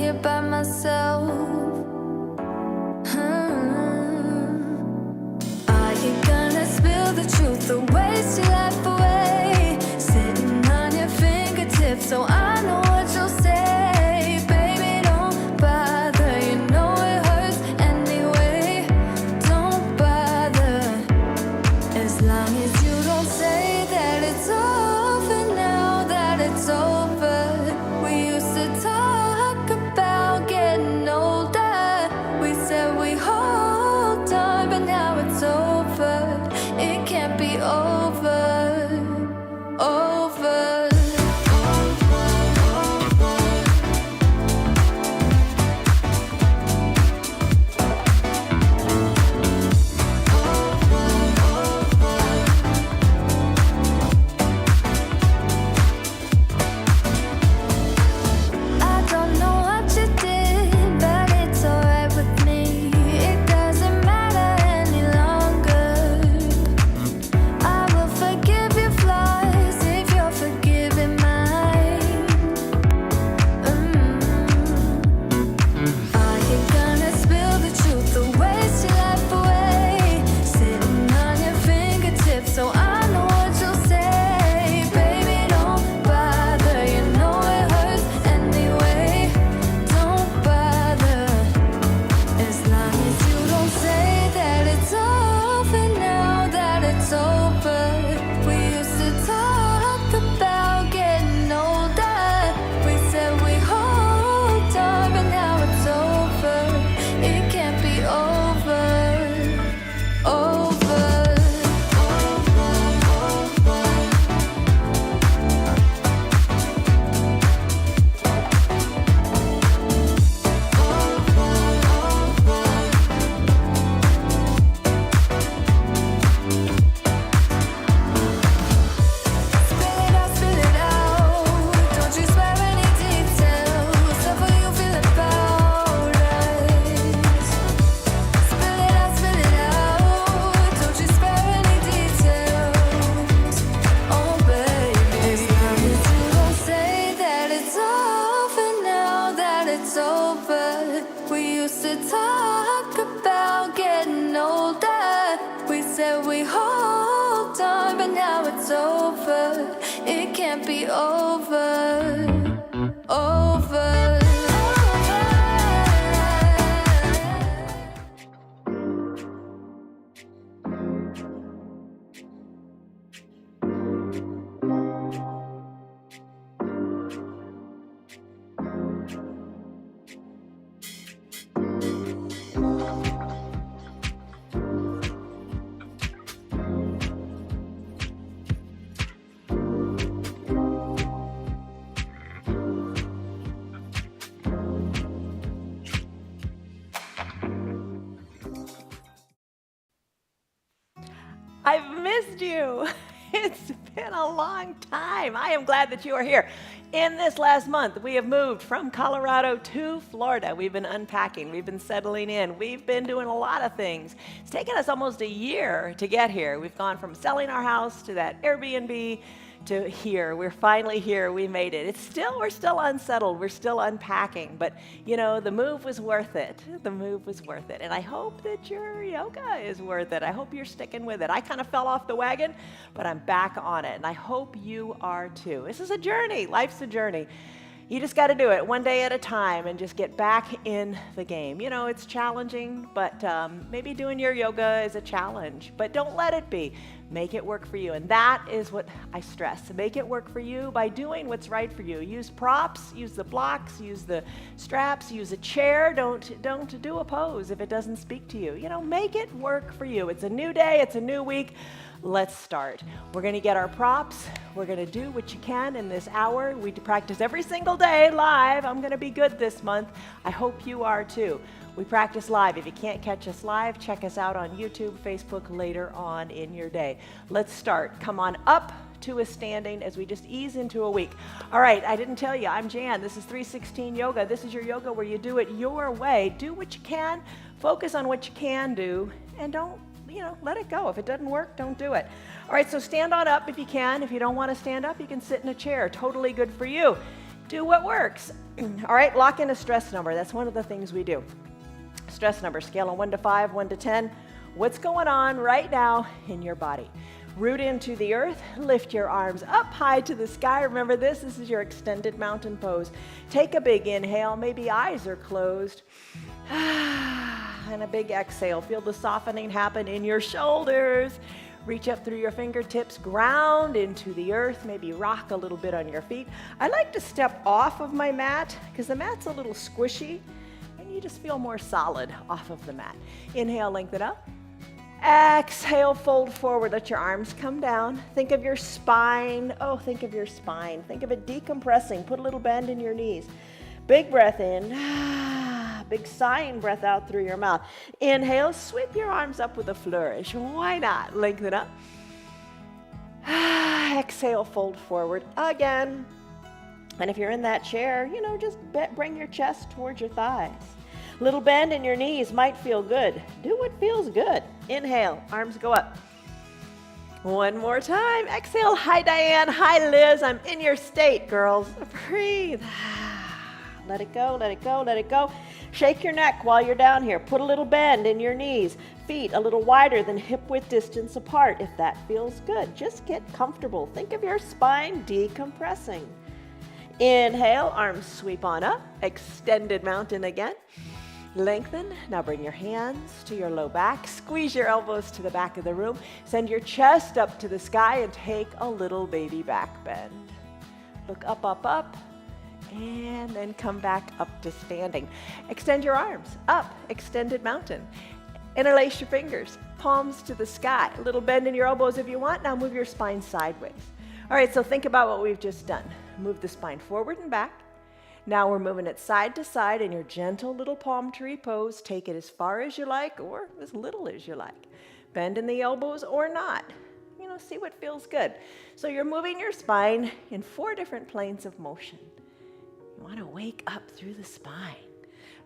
here by myself. Are you gonna spill the truth or waste your life away? Sitting on your fingertips so I know what you'll say. Baby, don't bother, you know it hurts anyway. Don't bother, as long as you don't say that it's over now, that it's over. We used to talk about getting older. We said we hold on, but now it's over. It can't be over, over. I don't know what you did, but it's alright with me. It doesn't matter any longer. I will forgive your flaws if you're forgiving mine. Are you gonna spill the truth or waste your life away? Sitting on your fingertips so I know what you'll say. Baby, don't bother, you know it hurts anyway. Don't bother, as long as you don't say that it's over now, that it's over. We used to talk about getting older. We said we hold on, but now it's over. It can't be over, over. Spill it out, don't you swear any details of how you feel about us. Spill it out, don't you spare any details. Oh baby, as long as you don't say that it's over now, that it's over. We used to talk about getting older. We said we hold on, but now it's over. It can't be over, over. I've missed you. It's been a long time. I am glad that you are here. In this last month, we have moved from Colorado to Florida. We've been unpacking. We've been settling in. We've been doing a lot of things. It's taken us almost a year to get here. We've gone from selling our house to that Airbnb to here. We're finally here. We made it. We're still unsettled. We're still unpacking. But, you know, the move was worth it. The move was worth it. And I hope that your yoga is worth it. I hope you're sticking with it. I kind of fell off the wagon, but I'm back on it. And I hope you are too. This is a journey. Life's a journey. You just got to do it one day at a time and just get back in the game. You know, it's challenging, but maybe doing your yoga is a challenge, but don't let it be. Make it work for you. And that is what I stress. Make it work for you by doing what's right for you. Use props, use the blocks, use the straps, use a chair. Don't do a pose if it doesn't speak to you. You know, make it work for you. It's a new day, it's a new week. Let's start. We're going to get our props. We're going to do what you can in this hour. We practice every single day live. I'm going to be good this month. I hope you are too. We practice live. If you can't catch us live, check us out on YouTube, Facebook later on in your day. Let's start. Come on up to a standing as we just ease into a week. All right, I didn't tell you, I'm Jan. This is 316 Yoga. This is your yoga where you do it your way. Do what you can, focus on what you can do, and don't, let it go. If it doesn't work, don't do it. All right, so stand on up if you can. If you don't want to stand up, you can sit in a chair. Totally good for you. Do what works. All right, lock in a stress number. That's one of the things we do. Stress number, scale of 1 to 5, 1 to 10. What's going on right now in your body? Root into the earth, lift your arms up high to the sky. Remember this is your extended mountain pose. Take a big inhale, maybe eyes are closed. And a big exhale. Feel the softening happen in your shoulders. Reach up through your fingertips, ground into the earth, maybe rock a little bit on your feet. I like to step off of my mat because the mat's a little squishy and you just feel more solid off of the mat. Inhale, lengthen up. Exhale, fold forward, let your arms come down. Think of your spine. Oh, think of your spine. Think of it decompressing. Put a little bend in your knees. Big breath in. Big sighing breath out through your mouth. Inhale, sweep your arms up with a flourish. Why not? Lengthen up. Exhale, fold forward again. And if you're in that chair, just bring your chest towards your thighs. Little bend in your knees might feel good. Do what feels good. Inhale, arms go up. One more time. Exhale. Hi, Diane. Hi, Liz. I'm in your state, girls. Breathe. Let it go, let it go, let it go. Shake your neck while you're down here. Put a little bend in your knees. Feet a little wider than hip width distance apart if that feels good. Just get comfortable. Think of your spine decompressing. Inhale, arms sweep on up. Extended mountain again. Lengthen. Now bring your hands to your low back. Squeeze your elbows to the back of the room. Send your chest up to the sky and take a little baby back bend. Look up, up, up. And then come back up to standing. Extend your arms up, extended mountain. Interlace your fingers, palms to the sky. A little bend in your elbows if you want. Now move your spine sideways. All right, so think about what we've just done. Move the spine forward and back. Now we're moving it side to side in your gentle little palm tree pose. Take it as far as you like or as little as you like. Bend in the elbows or not. See what feels good. So you're moving your spine in 4 different planes of motion. You want to wake up through the spine.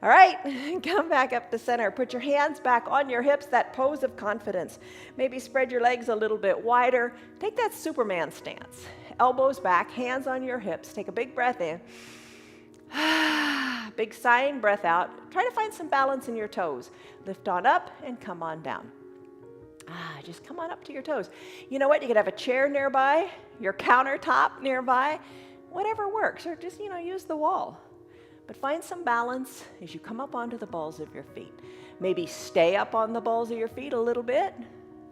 All right, come back up to center. Put your hands back on your hips, that pose of confidence. Maybe spread your legs a little bit wider. Take that Superman stance. Elbows back, hands on your hips. Take a big breath in. Big sighing breath out. Try to find some balance in your toes. Lift on up and come on down. Just come on up to your toes. You know what? You could have a chair nearby, your countertop nearby. Whatever works, or just, use the wall. But find some balance as you come up onto the balls of your feet. Maybe stay up on the balls of your feet a little bit.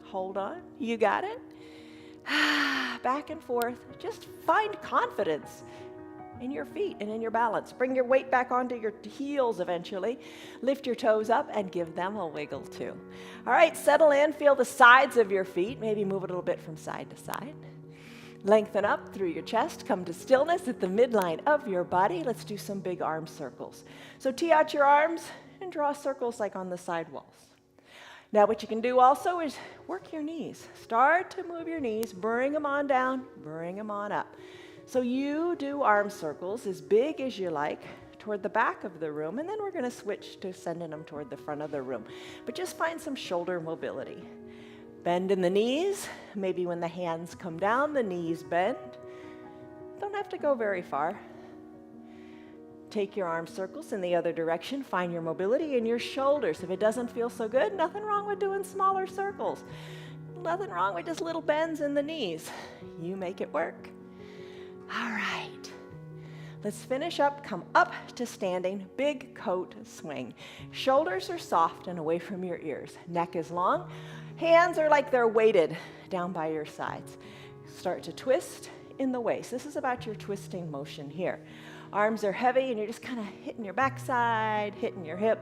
Hold on, you got it. Back and forth. Just find confidence in your feet and in your balance. Bring your weight back onto your heels eventually. Lift your toes up and give them a wiggle too. All right, settle in, feel the sides of your feet. Maybe move a little bit from side to side. Lengthen up through your chest. Come to stillness at the midline of your body. Let's do some big arm circles. So tee out your arms and draw circles like on the side walls. Now what you can do also is work your knees. Start to move your knees. Bring them on down. Bring them on up. So you do arm circles as big as you like toward the back of the room, and then we're going to switch to sending them toward the front of the room. But just find some shoulder mobility. Bend in the knees. Maybe when the hands come down, the knees bend. Don't have to go very far. Take your arm circles in the other direction. Find your mobility in your shoulders. If it doesn't feel so good, nothing wrong with doing smaller circles. Nothing wrong with just little bends in the knees. You make it work. All right. Let's finish up. Come up to standing. Big coat swing. Shoulders are soft and away from your ears. Neck is long. Hands are like they're weighted down by your sides. Start to twist in the waist. This is about your twisting motion here. Arms are heavy and you're just kind of hitting your backside, hitting your hip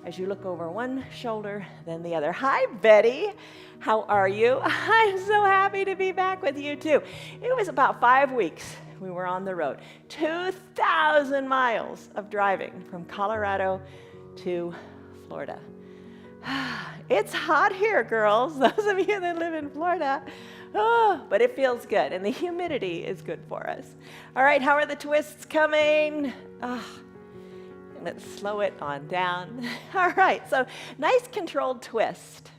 as you look over one shoulder, then the other. Hi, Betty. How are you? I'm so happy to be back with you too. It was about 5 weeks we were on the road. 2,000 miles of driving from Colorado to Florida. It's hot here, girls. Those of you that live in Florida. Oh, but it feels good, and the humidity is good for us. All right, how are the twists coming? Let's slow it on down. All right, so nice controlled twist.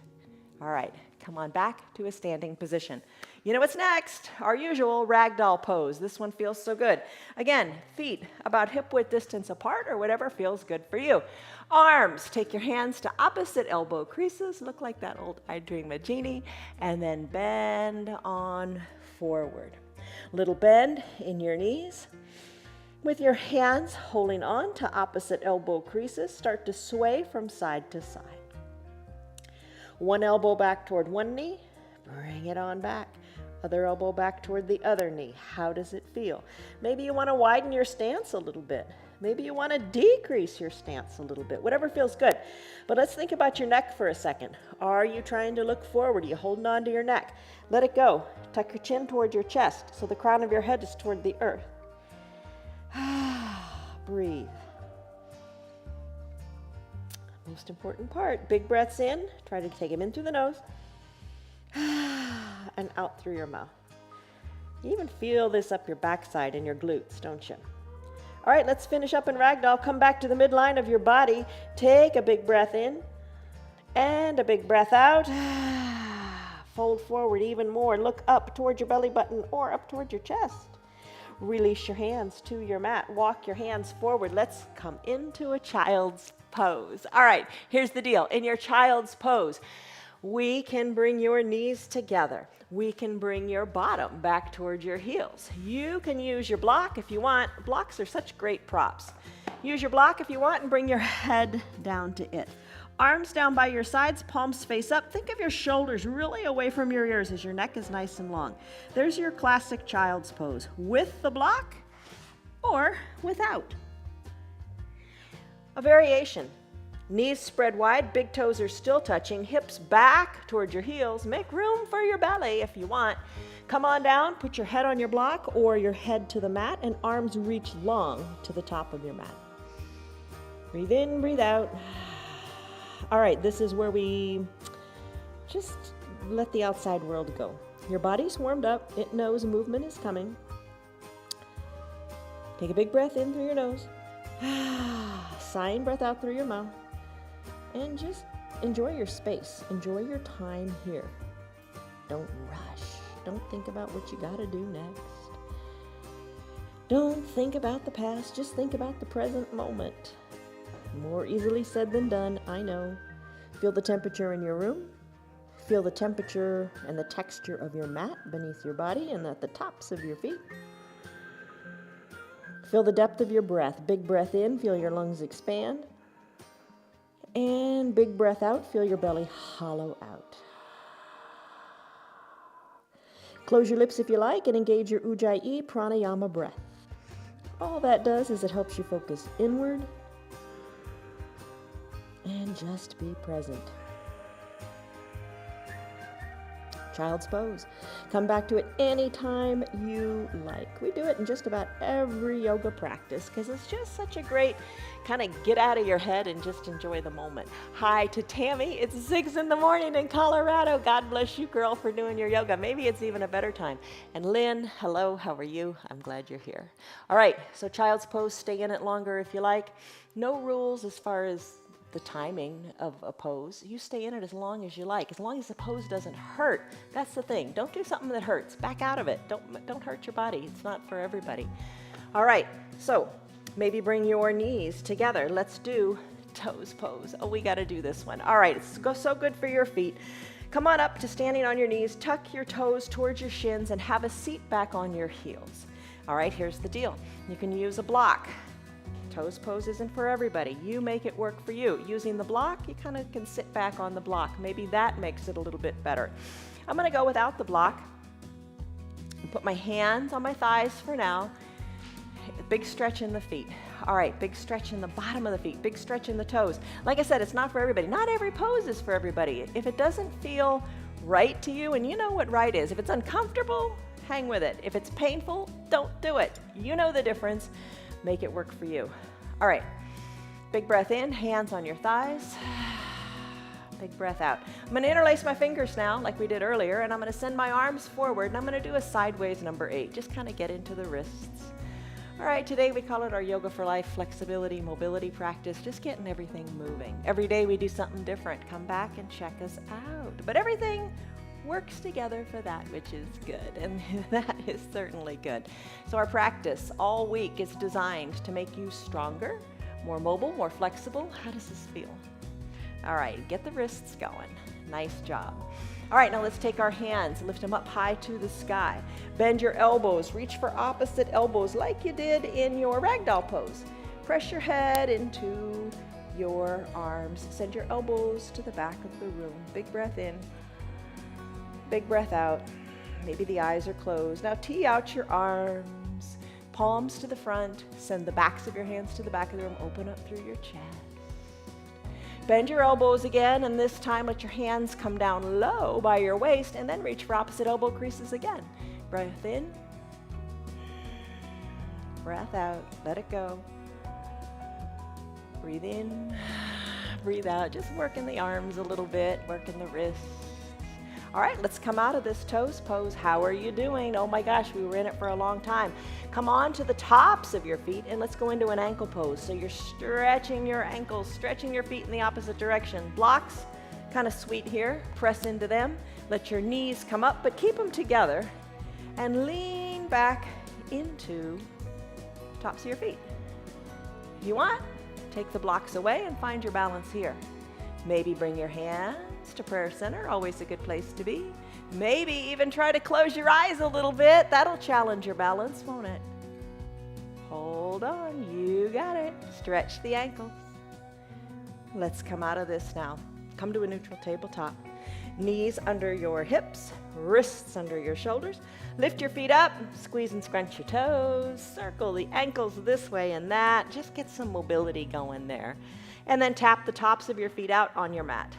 All right, come on back to a standing position. You know what's next? Our usual ragdoll pose. This one feels so good. Again, feet about hip width distance apart or whatever feels good for you. Arms, take your hands to opposite elbow creases. Look like that old I Dream a Genie. And then bend on forward. Little bend in your knees. With your hands holding on to opposite elbow creases, start to sway from side to side. One elbow back toward one knee, bring it on back. Other elbow back toward the other knee. How does it feel? Maybe you want to widen your stance a little bit. Maybe you want to decrease your stance a little bit. Whatever feels good. But let's think about your neck for a second. Are you trying to look forward? Are you holding on to your neck? Let it go. Tuck your chin toward your chest so the crown of your head is toward the earth. Breathe. Most important part. Big breaths in. Try to take them in through the nose. And out through your mouth. You even feel this up your backside and your glutes, don't you? All right, let's finish up in ragdoll. Come back to the midline of your body. Take a big breath in and a big breath out. Fold forward even more. Look up toward your belly button or up toward your chest. Release your hands to your mat. Walk your hands forward. Let's come into a child's pose. All right, here's the deal. In your child's pose, we can bring your knees together. We can bring your bottom back towards your heels. You can use your block if you want. Blocks are such great props. Use your block if you want and bring your head down to it. Arms down by your sides, palms face up. Think of your shoulders really away from your ears as your neck is nice and long. There's your classic child's pose, with the block or without. A variation. Knees spread wide, big toes are still touching, hips back towards your heels. Make room for your belly if you want. Come on down, put your head on your block or your head to the mat and arms reach long to the top of your mat. Breathe in, breathe out. All right, this is where we just let the outside world go. Your body's warmed up. It knows movement is coming. Take a big breath in through your nose. Sighing breath out through your mouth. And just enjoy your space. Enjoy your time here. Don't rush. Don't think about what you got to do next. Don't think about the past. Just think about the present moment. More easily said than done, I know. Feel the temperature in your room. Feel the temperature and the texture of your mat beneath your body and at the tops of your feet. Feel the depth of your breath. Big breath in, feel your lungs expand. And big breath out, feel your belly hollow out. Close your lips if you like and engage your Ujjayi pranayama breath. All that does is it helps you focus inward and just be present. Child's pose. Come back to it anytime you like. We do it in just about every yoga practice because it's just such a great kind of get out of your head and just enjoy the moment. Hi to Tammy. It's 6 in the morning in Colorado. God bless you, girl, for doing your yoga. Maybe it's even a better time. And Lynn, hello, how are you? I'm glad you're here. All right, so child's pose, stay in it longer if you like. No rules as far as the timing of a pose. You stay in it as long as you like, as long as the pose doesn't hurt. That's the thing. Don't do something that hurts. Back out of it. Don't hurt your body. It's not for everybody. All right, so maybe bring your knees together. Let's do toes pose. Oh, we got to do this one. All right, it's so good for your feet. Come on up to standing on your knees. Tuck your toes towards your shins and have a seat back on your heels. All right, here's the deal. You can use a block. Toes pose isn't for everybody. You make it work for you. Using the block, you kind of can sit back on the block. Maybe that makes it a little bit better. I'm going to go without the block. Put my hands on my thighs for now. Big stretch in the feet. All right, big stretch in the bottom of the feet. Big stretch in the toes. Like I said, it's not for everybody. Not every pose is for everybody. If it doesn't feel right to you, and you know what right is, if it's uncomfortable, hang with it. If it's painful, don't do it. You know the difference. Make it work for you. All right, big breath in, hands on your thighs. Big breath out. I'm going to interlace my fingers now, like we did earlier, and I'm going to send my arms forward, and I'm going to do a sideways number 8. Just kind of get into the wrists. All right, today we call it our Yoga for Life flexibility, mobility practice, just getting everything moving. Every day we do something different. Come back and check us out. But everything works together for that which is good, and that is certainly good. So our practice all week is designed to make you stronger, more mobile, more flexible. How does this feel? All right, get the wrists going. Nice job. All right, now let's take our hands, lift them up high to the sky. Bend your elbows, reach for opposite elbows like you did in your ragdoll pose. Press your head into your arms. Send your elbows to the back of the room. Big breath in, big breath out. Maybe the eyes are closed. Now tee out your arms, palms to the front. Send the backs of your hands to the back of the room. Open up through your chest. Bend your elbows again, and this time let your hands come down low by your waist, and then reach for opposite elbow creases again. Breath in, breath out, let it go. Breathe in, breathe out, just working the arms a little bit, working the wrists. All right, let's come out of this toes pose. How are you doing? Oh my gosh, we were in it for a long time. Come on to the tops of your feet and let's go into an ankle pose. So you're stretching your ankles, stretching your feet in the opposite direction. Blocks, kind of sweet here. Press into them. Let your knees come up, but keep them together. And lean back into tops of your feet. If you want, take the blocks away and find your balance here. Maybe bring your hands to prayer center, always a good place to be. Maybe even try to close your eyes a little bit. That'll challenge your balance, won't it? Hold on, you got it. Stretch the ankles. Let's come out of this now. Come to a neutral tabletop. Knees under your hips, wrists under your shoulders. Lift your feet up, squeeze and scrunch your toes. Circle the ankles this way and that. Just get some mobility going there. And then tap the tops of your feet out on your mat.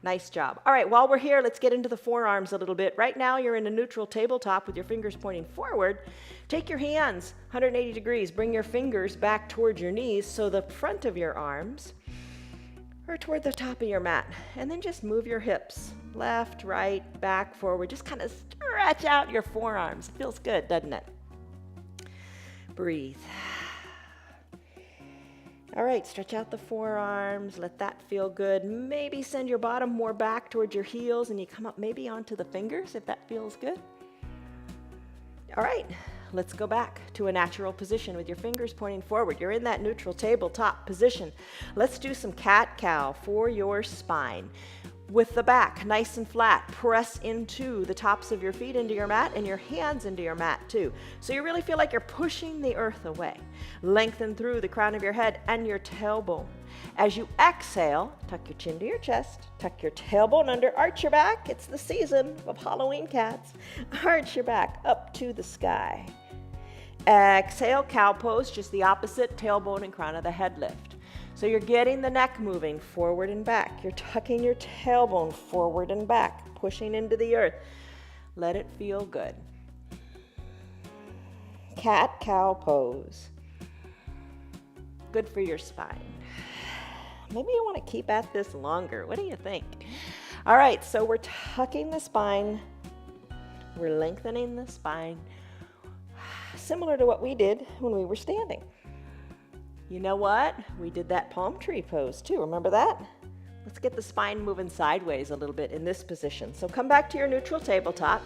Nice job. All right, while we're here, let's get into the forearms a little bit. Right now, you're in a neutral tabletop with your fingers pointing forward. Take your hands 180 degrees. Bring your fingers back towards your knees so the front of your arms are toward the top of your mat. And then just move your hips left, right, back, forward. Just kind of stretch out your forearms. It feels good, doesn't it? Breathe. All right, stretch out the forearms, let that feel good. Maybe send your bottom more back towards your heels and you come up maybe onto the fingers if that feels good. All right, let's go back to a natural position with your fingers pointing forward. You're in that neutral tabletop position. Let's do some cat-cow for your spine. With the back nice and flat, press into the tops of your feet into your mat and your hands into your mat too. So you really feel like you're pushing the earth away. Lengthen through the crown of your head and your tailbone. As you exhale, tuck your chin to your chest, tuck your tailbone under, arch your back. It's the season of Halloween cats. Arch your back up to the sky. Exhale, cow pose, just the opposite, tailbone and crown of the head lift. So you're getting the neck moving forward and back. You're tucking your tailbone forward and back, pushing into the earth. Let it feel good. Cat-cow pose. Good for your spine. Maybe you want to keep at this longer. What do you think? All right, so we're tucking the spine. We're lengthening the spine. Similar to what we did when we were standing. You know what? We did that palm tree pose too. Remember that? Let's get the spine moving sideways a little bit in this position. So come back to your neutral tabletop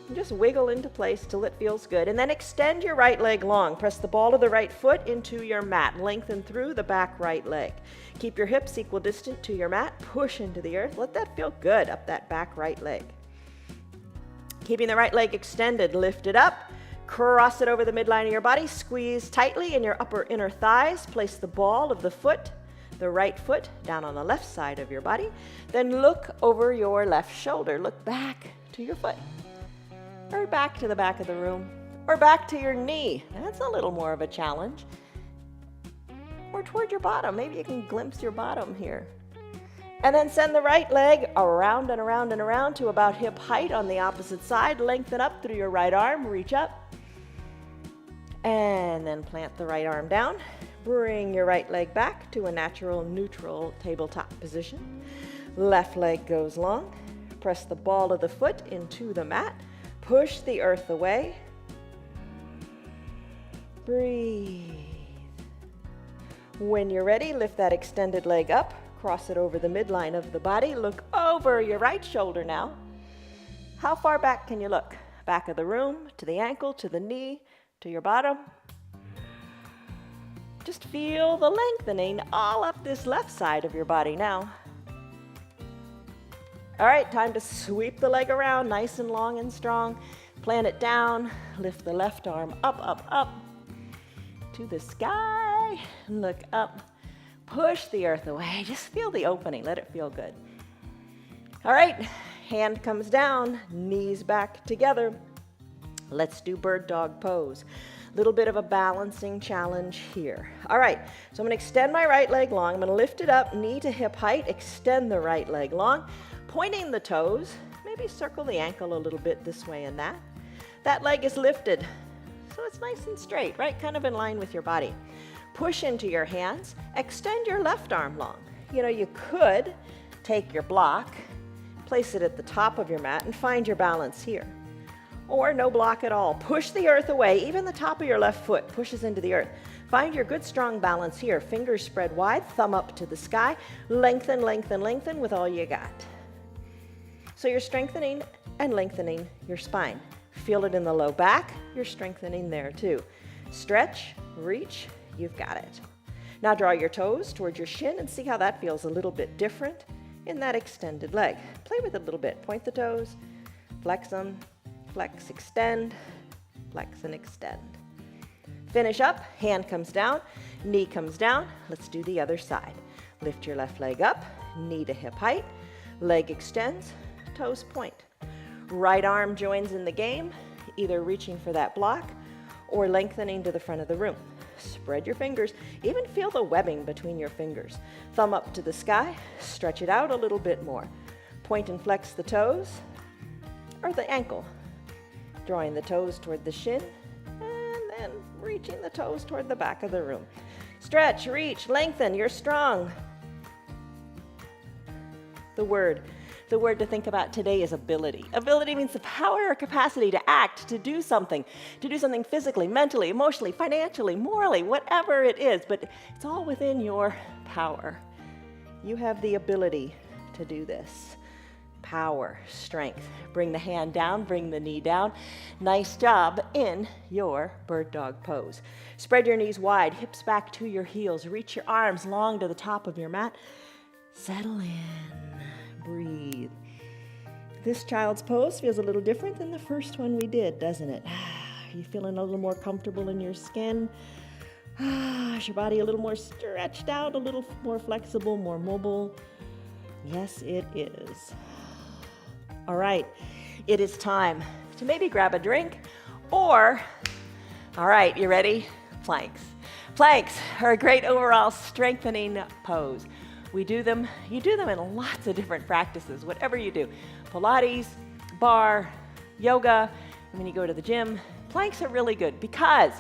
and just wiggle into place till it feels good. And then extend your right leg long. Press the ball of the right foot into your mat. Lengthen through the back right leg. Keep your hips equal distant to your mat. Push into the earth. Let that feel good up that back right leg. Keeping the right leg extended, lift it up. Cross it over the midline of your body. Squeeze tightly in your upper inner thighs. Place the ball of the foot, the right foot, down on the left side of your body. Then look over your left shoulder. Look back to your foot. Or back to the back of the room. Or back to your knee. That's a little more of a challenge. Or toward your bottom. Maybe you can glimpse your bottom here. And then send the right leg around and around and around to about hip height on the opposite side. Lengthen up through your right arm. Reach up. And then plant the right arm down. Bring your right leg back to a natural neutral tabletop position. Left leg goes long. Press the ball of the foot into the mat. Push the earth away. Breathe. When you're ready, lift that extended leg up. Cross it over the midline of the body. Look over your right shoulder now. How far back can you look? Back of the room, to the ankle, to the knee, to your bottom. Just feel the lengthening all up this left side of your body now. All right, time to sweep the leg around, nice and long and strong. Plant it down, lift the left arm up, up, up to the sky. Look up, push the earth away. Just feel the opening, let it feel good. All right, hand comes down, knees back together. Let's do bird dog pose. Little bit of a balancing challenge here. All right, so I'm gonna extend my right leg long. I'm gonna lift it up, knee to hip height, extend the right leg long, pointing the toes, maybe circle the ankle a little bit this way and that. That leg is lifted, so it's nice and straight, right? Kind of in line with your body. Push into your hands, extend your left arm long. You know, you could take your block, place it at the top of your mat and find your balance here. Or no block at all. Push the earth away. Even the top of your left foot pushes into the earth. Find your good strong balance here. Fingers spread wide, thumb up to the sky. Lengthen, lengthen, lengthen with all you got. So you're strengthening and lengthening your spine. Feel it in the low back. You're strengthening there too. Stretch, reach, you've got it. Now draw your toes towards your shin and see how that feels a little bit different in that extended leg. Play with it a little bit. Point the toes, flex them. Flex, extend, flex and extend. Finish up, hand comes down, knee comes down. Let's do the other side. Lift your left leg up, knee to hip height, leg extends, toes point. Right arm joins in the game, either reaching for that block or lengthening to the front of the room. Spread your fingers, even feel the webbing between your fingers. Thumb up to the sky, stretch it out a little bit more. Point and flex the toes or the ankle. Drawing the toes toward the shin, and then reaching the toes toward the back of the room. Stretch, reach, lengthen, you're strong. The word to think about today is ability. Ability means the power or capacity to act, to do something physically, mentally, emotionally, financially, morally, whatever it is, but it's all within your power. You have the ability to do this. Power, strength. Bring the hand down, bring the knee down. Nice job in your bird dog pose. Spread your knees wide, hips back to your heels. Reach your arms long to the top of your mat. Settle in, breathe. This child's pose feels a little different than the first one we did, doesn't it? Are you feeling a little more comfortable in your skin? Is your body a little more stretched out, a little more flexible, more mobile? Yes, it is. All right, it is time to maybe grab a drink or, all right, you ready? Planks. Planks are a great overall strengthening pose. We do them, you do them in lots of different practices, whatever you do. Pilates, bar, yoga, when you go to the gym. Planks are really good because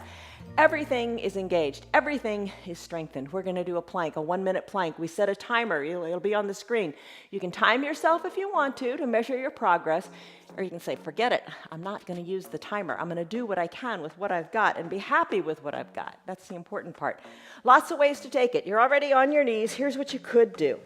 everything is engaged. Everything is strengthened. We're going to do a plank, a 1-minute plank. We set a timer. It'll be on the screen. You can time yourself if you want to measure your progress, or you can say, forget it. I'm not going to use the timer. I'm going to do what I can with what I've got and be happy with what I've got. That's the important part. Lots of ways to take it. You're already on your knees. Here's what you could do.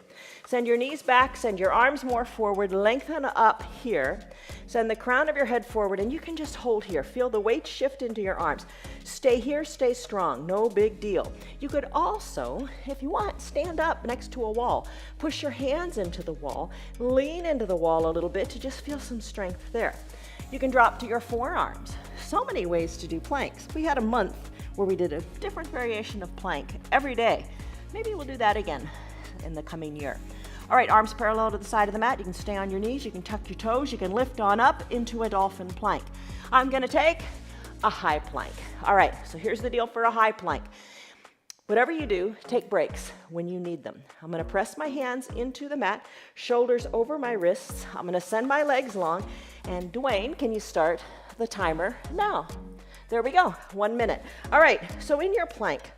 Send your knees back, send your arms more forward, lengthen up here. Send the crown of your head forward, and you can just hold here. Feel the weight shift into your arms. Stay here, stay strong, no big deal. You could also, if you want, stand up next to a wall. Push your hands into the wall, lean into the wall a little bit to just feel some strength there. You can drop to your forearms. So many ways to do planks. We had a month where we did a different variation of plank every day. Maybe we'll do that again in the coming year. All right, arms parallel to the side of the mat. You can stay on your knees. You can tuck your toes. You can lift on up into a dolphin plank. I'm going to take a high plank. All right, so here's the deal for a high plank. Whatever you do, take breaks when you need them. I'm going to press my hands into the mat, shoulders over my wrists. I'm going to send my legs long. And Dwayne, can you start the timer now? There we go, 1 minute. All right, so in your plank,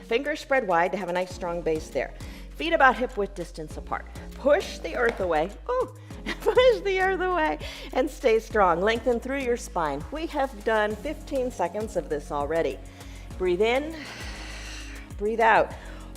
fingers spread wide to have a nice strong base there. Feet about hip width distance apart. Push the earth away. Ooh, push the earth away and stay strong. Lengthen through your spine. We have done 15 seconds of this already. Breathe in, breathe out.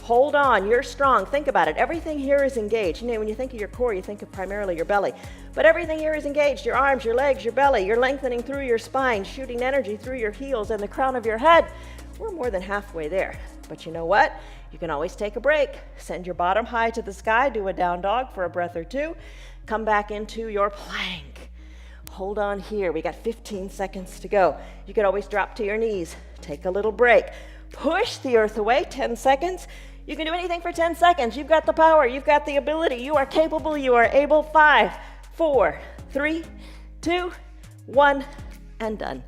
Hold on, you're strong. Think about it. Everything here is engaged. You know, when you think of your core, you think of primarily your belly. But everything here is engaged. Your arms, your legs, your belly. You're lengthening through your spine, shooting energy through your heels and the crown of your head. We're more than halfway there. But you know what? You can always take a break. Send your bottom high to the sky. Do a down dog for a breath or two. Come back into your plank. Hold on here. We got 15 seconds to go. You can always drop to your knees. Take a little break. Push the earth away. 10 seconds. You can do anything for 10 seconds. You've got the power. You've got the ability. You are capable. You are able. 5, 4, 3, 2, 1, and done.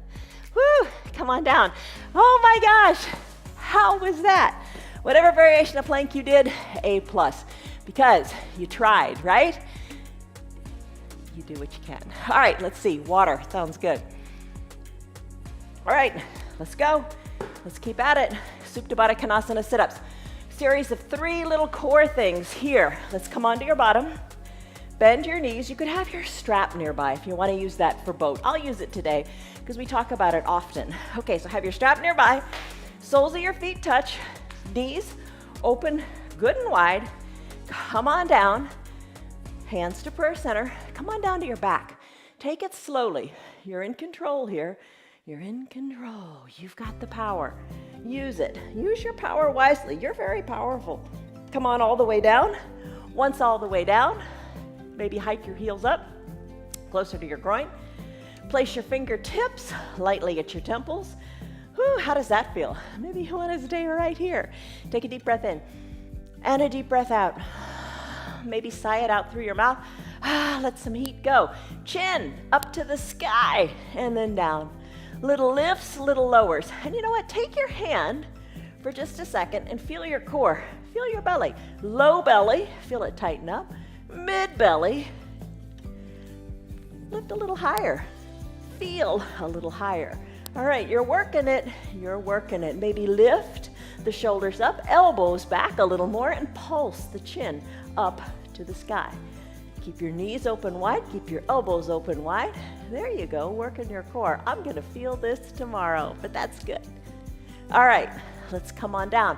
Woo! Come on down. Oh my gosh! How was that? Whatever variation of plank you did, A+, because you tried, right? You do what you can. All right, let's see. Water. Sounds good. All right, let's go. Let's keep at it. Supta Baddha Konasana sit-ups. Series of 3 little core things here. Let's come onto your bottom. Bend your knees. You could have your strap nearby if you want to use that for boat. I'll use it today because we talk about it often. Okay, so have your strap nearby. Soles of your feet touch. Knees open good and wide. Come on down. Hands to prayer center. Come on down to your back. Take it slowly. You're in control here. You're in control. You've got the power. Use it. Use your power wisely. You're very powerful. Come on all the way down. Once all the way down, maybe hike your heels up, closer to your groin. Place your fingertips lightly at your temples. Whew, how does that feel? Maybe you want to stay right here. Take a deep breath in and a deep breath out. Maybe sigh it out through your mouth. Let some heat go. Chin up to the sky and then down. Little lifts, little lowers. And you know what? Take your hand for just a second and feel your core. Feel your belly. Low belly, feel it tighten up. Mid belly, lift a little higher. Feel a little higher. All right, you're working it. You're working it. Maybe lift the shoulders up, elbows back a little more, and pulse the chin up to the sky. Keep your knees open wide. Keep your elbows open wide. There you go, working your core. I'm going to feel this tomorrow, but that's good. All right, let's come on down.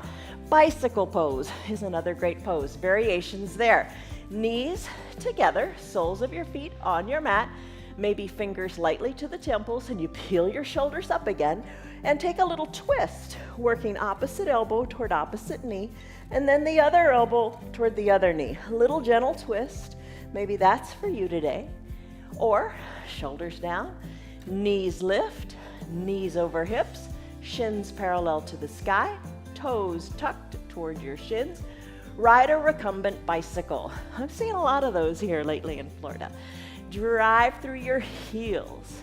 Bicycle pose is another great pose. Variations there. Knees together, soles of your feet on your mat. Maybe fingers lightly to the temples, and you peel your shoulders up again and take a little twist, working opposite elbow toward opposite knee, and then the other elbow toward the other knee. A little gentle twist. Maybe that's for you today. Or shoulders down, knees lift, knees over hips, shins parallel to the sky, toes tucked toward your shins. Ride a recumbent bicycle. I've seen a lot of those here lately in Florida. Drive through your heels.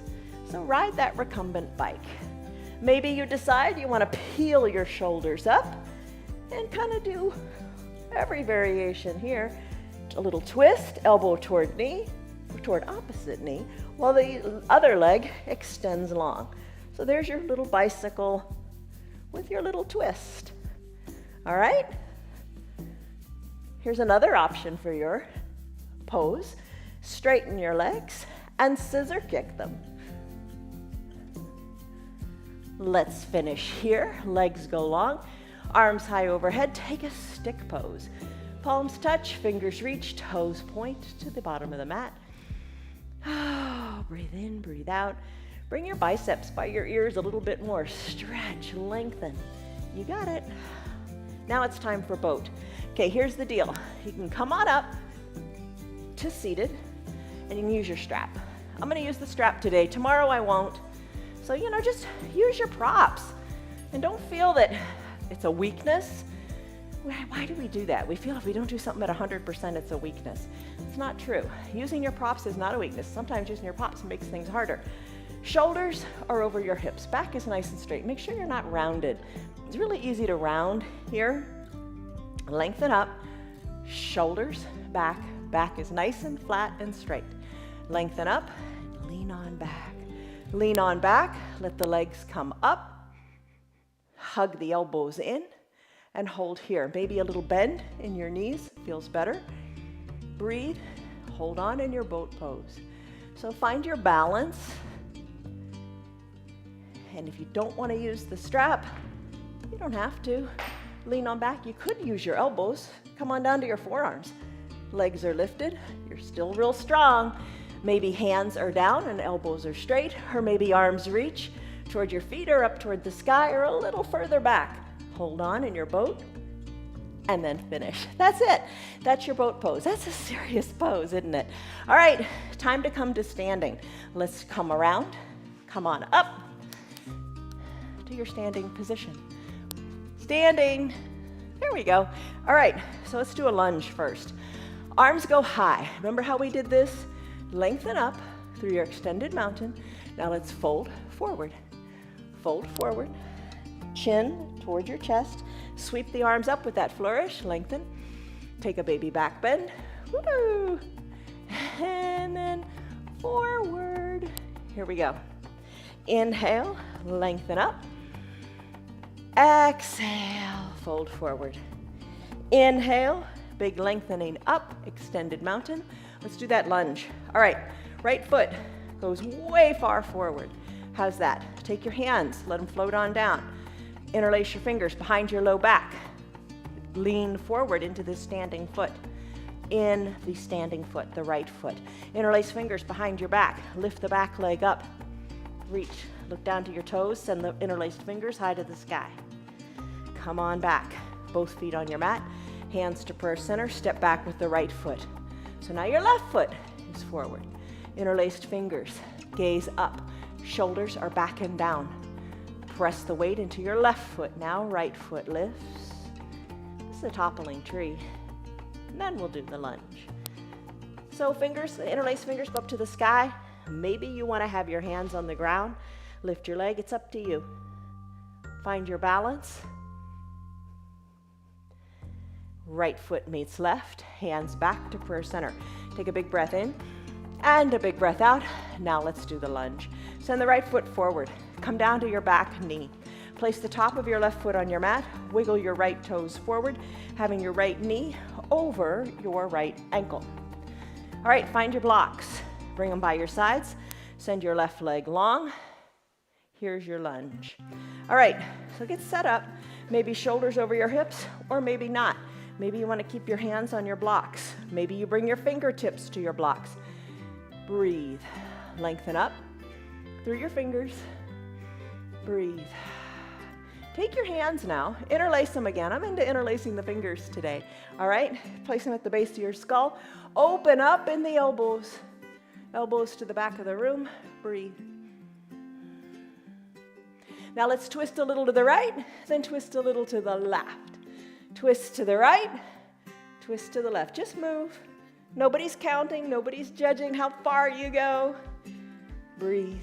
So ride that recumbent bike. Maybe you decide you want to peel your shoulders up and kind of do every variation here. A little twist, elbow toward knee, toward opposite knee, while the other leg extends long. So there's your little bicycle with your little twist. All right? Here's another option for your pose. Straighten your legs and scissor kick them. Let's finish here. Legs go long, arms high overhead. Take a stick pose. Palms touch, fingers reach, toes point to the bottom of the mat. Breathe in, breathe out. Bring your biceps by your ears a little bit more. Stretch, lengthen. You got it. Now it's time for boat. Okay, here's the deal. You can come on up to seated, and you can use your strap. I'm going to use the strap today. Tomorrow I won't. So, just use your props. And don't feel that it's a weakness. Why do we do that? We feel if we don't do something at 100%, it's a weakness. It's not true. Using your props is not a weakness. Sometimes using your props makes things harder. Shoulders are over your hips. Back is nice and straight. Make sure you're not rounded. It's really easy to round here. Lengthen up. Shoulders back. Back is nice and flat and straight. Lengthen up. Lean on back. Lean on back. Let the legs come up. Hug the elbows in. And hold here. Maybe a little bend in your knees feels better. Breathe, hold on in your boat pose. So find your balance. And if you don't want to use the strap, you don't have to. Lean on back. You could use your elbows. Come on down to your forearms. Legs are lifted. You're still real strong. Maybe hands are down and elbows are straight, or maybe arms reach toward your feet or up toward the sky or a little further back. Hold on in your boat and then finish. That's it. That's your boat pose. That's a serious pose, isn't it? All right, time to come to standing. Let's come around, come on up to your standing position. Standing, there we go. All right, so let's do a lunge first. Arms go high. Remember how we did this? Lengthen up through your extended mountain. Now let's fold forward. Fold forward, chin toward your chest. Sweep the arms up with that flourish, lengthen. Take a baby back bend. Woo! And then forward. Here we go. Inhale, lengthen up. Exhale, fold forward. Inhale, big lengthening up, extended mountain. Let's do that lunge. All right, right foot goes way far forward. How's that? Take your hands, let them float on down. Interlace your fingers behind your low back. Lean forward into this standing foot. In the standing foot, the right foot. Interlace fingers behind your back. Lift the back leg up. Reach, look down to your toes, send the interlaced fingers high to the sky. Come on back, both feet on your mat. Hands to prayer center, step back with the right foot. So now your left foot is forward. Interlaced fingers, gaze up. Shoulders are back and down. Press the weight into your left foot. Now right foot lifts. This is a toppling tree. And then we'll do the lunge. So fingers, interlaced fingers go up to the sky. Maybe you want to have your hands on the ground. Lift your leg, it's up to you. Find your balance. Right foot meets left, hands back to prayer center. Take a big breath in and a big breath out. Now let's do the lunge. Send the right foot forward. Come down to your back knee. Place the top of your left foot on your mat. Wiggle your right toes forward, having your right knee over your right ankle. All right, find your blocks. Bring them by your sides. Send your left leg long. Here's your lunge. All right, so get set up. Maybe shoulders over your hips, or maybe not. Maybe you want to keep your hands on your blocks. Maybe you bring your fingertips to your blocks. Breathe. Lengthen up through your fingers. Breathe. Take your hands now, interlace them again. I'm into interlacing the fingers today. All right, place them at the base of your skull. Open up in the elbows. Elbows to the back of the room. Breathe. Now let's twist a little to the right, then twist a little to the left. Twist to the right, twist to the left. Just move. Nobody's counting, nobody's judging how far you go. Breathe.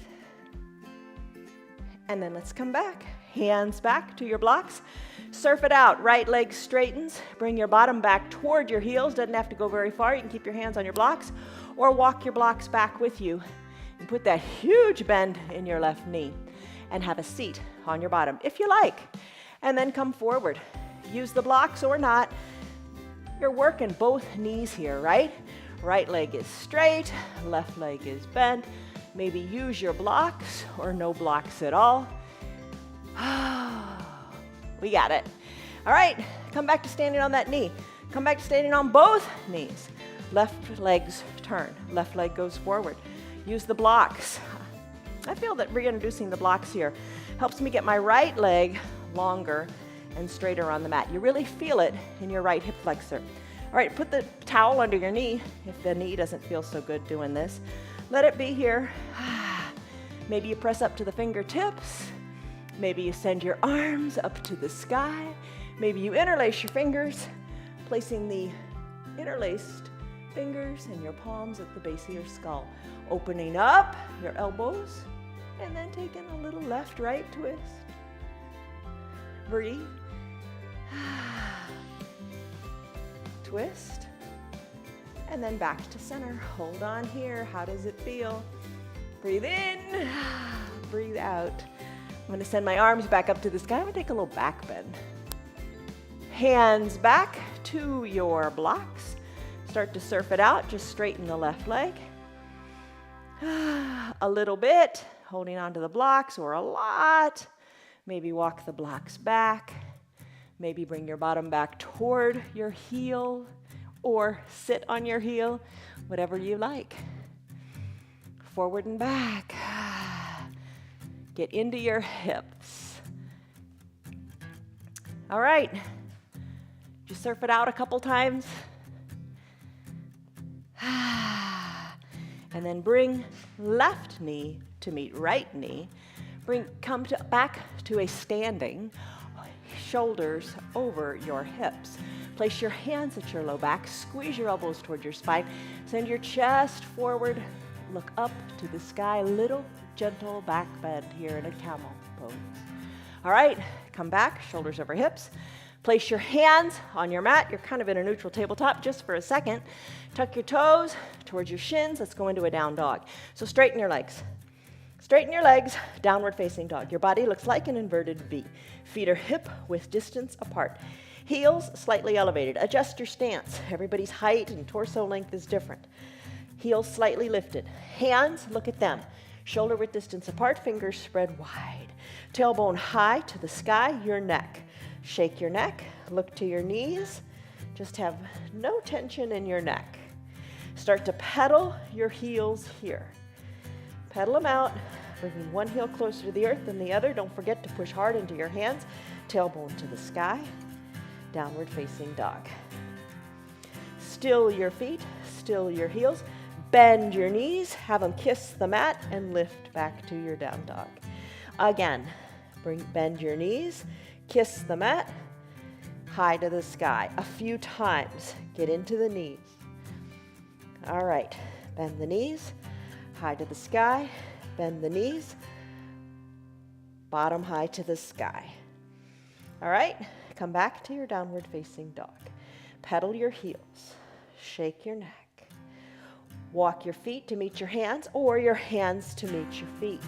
And then let's come back. Hands back to your blocks. Surf it out. Right leg straightens. Bring your bottom back toward your heels. Doesn't have to go very far. You can keep your hands on your blocks or walk your blocks back with you. And put that huge bend in your left knee and have a seat on your bottom if you like. And then come forward. Use the blocks or not. You're working both knees here, right? Right leg is straight, left leg is bent. Maybe use your blocks or no blocks at all. We got it. All right, come back to standing on that knee. Come back to standing on both knees. Left legs turn, left leg goes forward. Use the blocks. I feel that reintroducing the blocks here helps me get my right leg longer and straighter on the mat. You really feel it in your right hip flexor. All right, put the towel under your knee if the knee doesn't feel so good doing this. Let it be here. Maybe you press up to the fingertips. Maybe you send your arms up to the sky. Maybe you interlace your fingers, placing the interlaced fingers and your palms at the base of your skull. Opening up your elbows and then taking a little left-right twist. Breathe. Twist. And then back to center. Hold on here. How does it feel? Breathe in. Breathe out. I'm going to send my arms back up to the sky. I'm going to take a little back bend. Hands back to your blocks. Start to surf it out. Just straighten the left leg. A little bit. Holding onto the blocks or a lot. Maybe walk the blocks back. Maybe bring your bottom back toward your heel or sit on your heel, whatever you like. forward and back. Get into your hips. All right. Just surf it out a couple times. And then bring left knee to meet right knee. Come back to a standing, shoulders over your hips. Place your hands at your low back, squeeze your elbows toward your spine, send your chest forward, look up to the sky, little gentle back bend here in a camel pose. All right, come back, shoulders over hips. Place your hands on your mat. You're kind of in a neutral tabletop just for a second. Tuck your toes towards your shins. Let's go into a down dog. So straighten your legs. Straighten your legs, downward facing dog. Your body looks like an inverted V. Feet are hip width distance apart. Heels slightly elevated. Adjust your stance. Everybody's height and torso length is different. Heels slightly lifted. Hands, look at them. Shoulder width distance apart, fingers spread wide. Tailbone high to the sky, your neck. Shake your neck, look to your knees. Just have no tension in your neck. Start to pedal your heels here. Pedal them out, bringing one heel closer to the earth than the other. Don't forget to push hard into your hands. Tailbone to the sky, downward facing dog. Still your feet, still your heels. Bend your knees, have them kiss the mat, and lift back to your down dog. Again, bend your knees, kiss the mat, high to the sky. A few times, get into the knees. All right, bend the knees, high to the sky, bend the knees, bottom high to the sky. All right, come back to your downward facing dog. Pedal your heels, shake your neck. Walk your feet to meet your hands or your hands to meet your feet.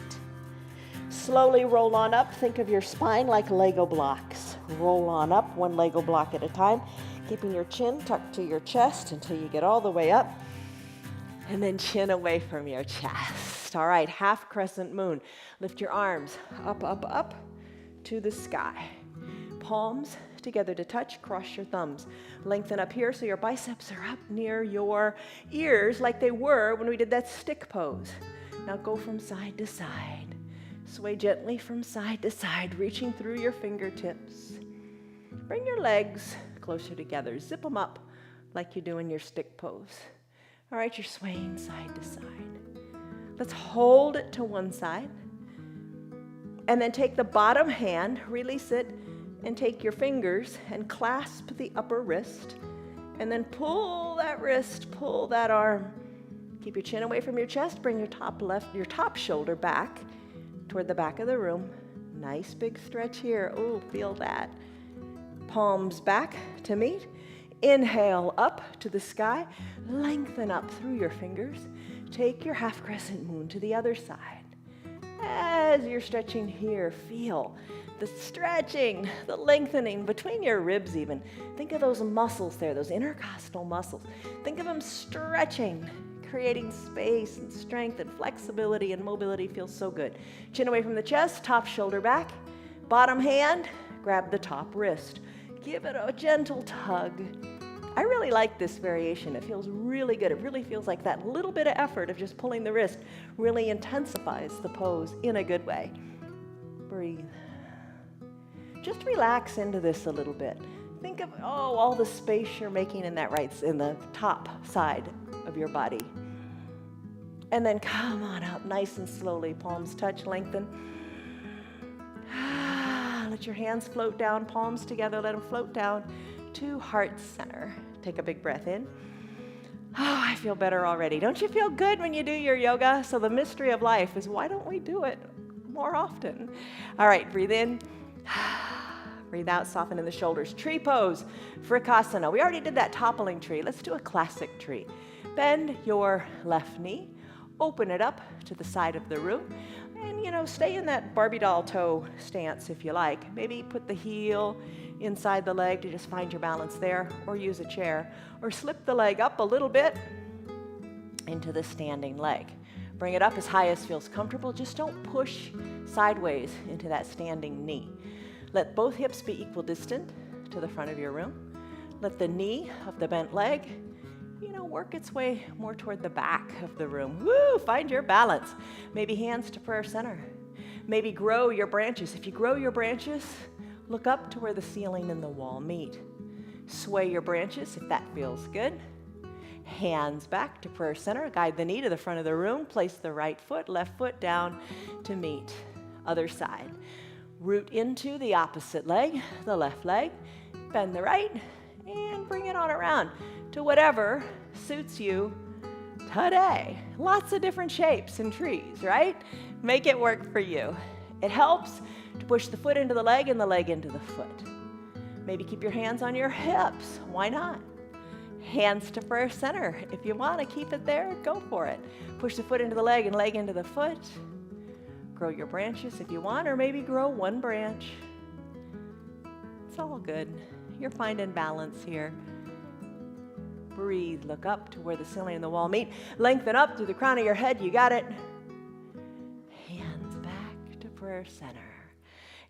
Slowly roll on up. Think of your spine like Lego blocks. Roll on up, one Lego block at a time, keeping your chin tucked to your chest until you get all the way up. And then chin away from your chest. All right, half crescent moon. Lift your arms up, up, up to the sky. Palms together to touch, cross your thumbs. Lengthen up here so your biceps are up near your ears like they were when we did that stick pose. Now go from side to side. Sway gently from side to side, reaching through your fingertips. Bring your legs closer together. Zip them up like you do in your stick pose. All right, you're swaying side to side. Let's hold it to one side. And then take the bottom hand, release it, and take your fingers and clasp the upper wrist. And then pull that wrist, pull that arm. Keep your chin away from your chest. Bring your top shoulder back toward the back of the room. Nice big stretch here. Oh, feel that. Palms back to meet. Inhale up to the sky. Lengthen up through your fingers. Take your half crescent moon to the other side. As you're stretching here, feel the stretching, the lengthening between your ribs even. Think of those muscles there, those intercostal muscles. Think of them stretching, creating space and strength and flexibility and mobility. Feels so good. Chin away from the chest, top shoulder back. Bottom hand, grab the top wrist. Give it a gentle tug. I really like this variation. It feels really good. It really feels like that little bit of effort of just pulling the wrist really intensifies the pose in a good way. Breathe. Just relax into this a little bit. Think of, all the space you're making in the top side of your body. And then come on up nice and slowly. Palms touch, lengthen. Let your hands float down, palms together, let them float down to heart center. Take a big breath in. Oh, I feel better already. Don't you feel good when you do your yoga? So the mystery of life is, why don't we do it more often? All right, breathe in. Breathe out, soften in the shoulders. Tree pose, Vrikasana. We already did that toppling tree. Let's do a classic tree. Bend your left knee. Open it up to the side of the room. And, stay in that Barbie doll toe stance if you like. Maybe put the heel inside the leg to just find your balance there, or use a chair. Or slip the leg up a little bit into the standing leg. Bring it up as high as feels comfortable. Just don't push sideways into that standing knee. Let both hips be equal distant to the front of your room. Let the knee of the bent leg work its way more toward the back of the room. Woo, find your balance. Maybe hands to prayer center. Maybe grow your branches. If you grow your branches, look up to where the ceiling and the wall meet. Sway your branches if that feels good. Hands back to prayer center. Guide the knee to the front of the room. Place the right foot, left foot down to meet. Other side. Root into the opposite leg, the left leg. Bend the right and bring it on around to whatever suits you today. Lots of different shapes and trees, right? Make it work for you. It helps to push the foot into the leg and the leg into the foot. Maybe keep your hands on your hips. Why not? Hands to prayer center. If you want to keep it there, go for it. Push the foot into the leg and leg into the foot. Grow your branches if you want, or maybe grow one branch. It's all good. You're finding balance here. Breathe, look up to where the ceiling and the wall meet. Lengthen up through the crown of your head, you got it. Hands back to prayer center.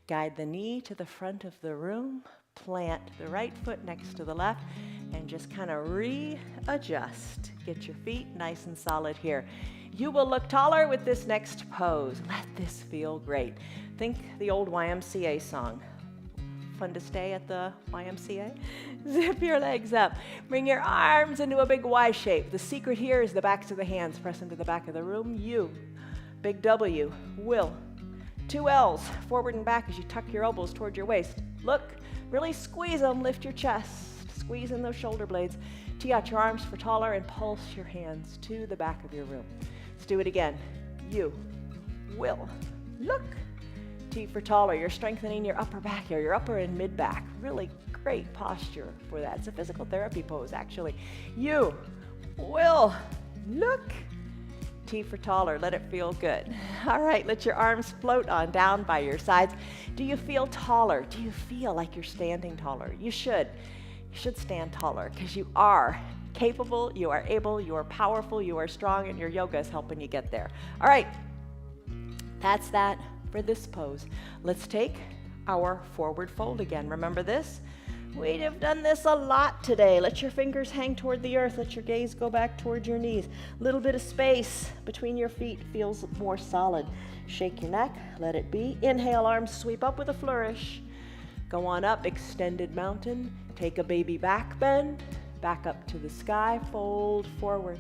Guide the knee to the front of the room. Plant the right foot next to the left and just kind of readjust. Get your feet nice and solid here. You will look taller with this next pose. Let this feel great. Think the old YMCA song. Fun to stay at the YMCA? Zip your legs up. Bring your arms into a big Y shape. The secret here is the backs of the hands. Press into the back of the room. You. Big W. Will. 2 L's. Forward and back as you tuck your elbows toward your waist. Look. Really squeeze them. Lift your chest. Squeeze in those shoulder blades. Tee out your arms for taller and pulse your hands to the back of your room. Let's do it again. You. Will. Look. T for taller. You're strengthening your upper back here, your upper and mid back. Really great posture for that. It's a physical therapy pose, actually. You will look. T for taller. Let it feel good. All right, let your arms float on down by your sides. Do you feel taller? Do you feel like you're standing taller? You should. You should stand taller because you are capable, you are able, you are powerful, you are strong, and your yoga is helping you get there. All right, that's that for this pose. Let's take our forward fold again. Remember this? We have done this a lot today. Let your fingers hang toward the earth. Let your gaze go back toward your knees. Little bit of space between your feet feels more solid. Shake your neck, let it be. Inhale, arms sweep up with a flourish. Go on up, extended mountain. Take a baby back bend. Back up to the sky, fold forward.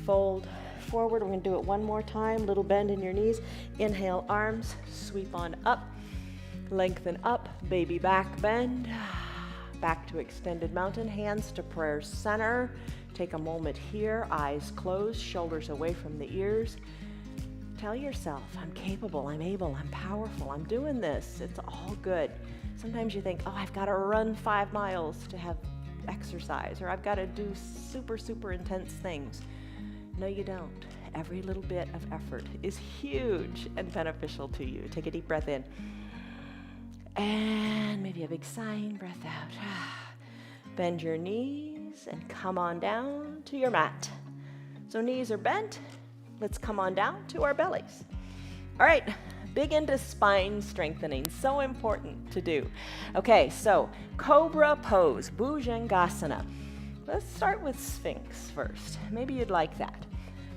Fold forward. We're going to do it one more time. Little bend in your knees. Inhale, arms sweep on up. Lengthen up, baby back bend. Back to extended mountain, hands to prayer center. Take a moment here, eyes closed, shoulders away from the ears. Tell yourself, I'm capable, I'm able, I'm powerful, I'm doing this. It's all good. Sometimes you think, oh, I've got to run 5 miles to have exercise, or I've got to do super, super intense things. No, you don't. Every little bit of effort is huge and beneficial to you. Take a deep breath in. And maybe a big sighing breath out. Bend your knees and come on down to your mat. So knees are bent. Let's come on down to our bellies. All right, big into spine strengthening. So important to do. Okay, so cobra pose, Bhujangasana. Let's start with Sphinx first. Maybe you'd like that.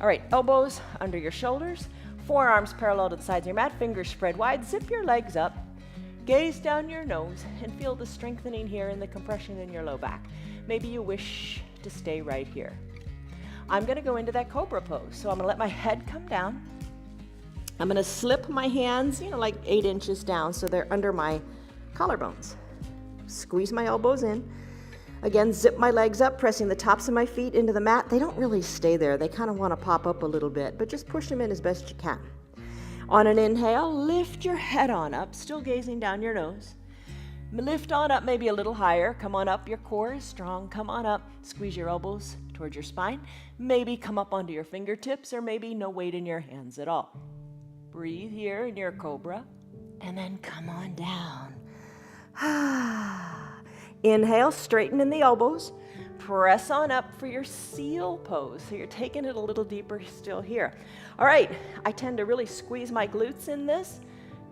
All right, elbows under your shoulders, forearms parallel to the sides of your mat, fingers spread wide, zip your legs up. Gaze down your nose and feel the strengthening here and the compression in your low back. Maybe you wish to stay right here. I'm going to go into that cobra pose. So I'm going to let my head come down. I'm going to slip my hands, like 8 inches down so they're under my collarbones. Squeeze my elbows in. Again, zip my legs up, pressing the tops of my feet into the mat. They don't really stay there. They kind of want to pop up a little bit, but just push them in as best you can. On an inhale, lift your head on up, still gazing down your nose. Lift on up maybe a little higher. Come on up, your core is strong. Come on up, squeeze your elbows towards your spine. Maybe come up onto your fingertips, or maybe no weight in your hands at all. Breathe here in your cobra, and then come on down. Inhale, straighten in the elbows. Press on up for your seal pose. So you're taking it a little deeper still here. All right, I tend to really squeeze my glutes in this.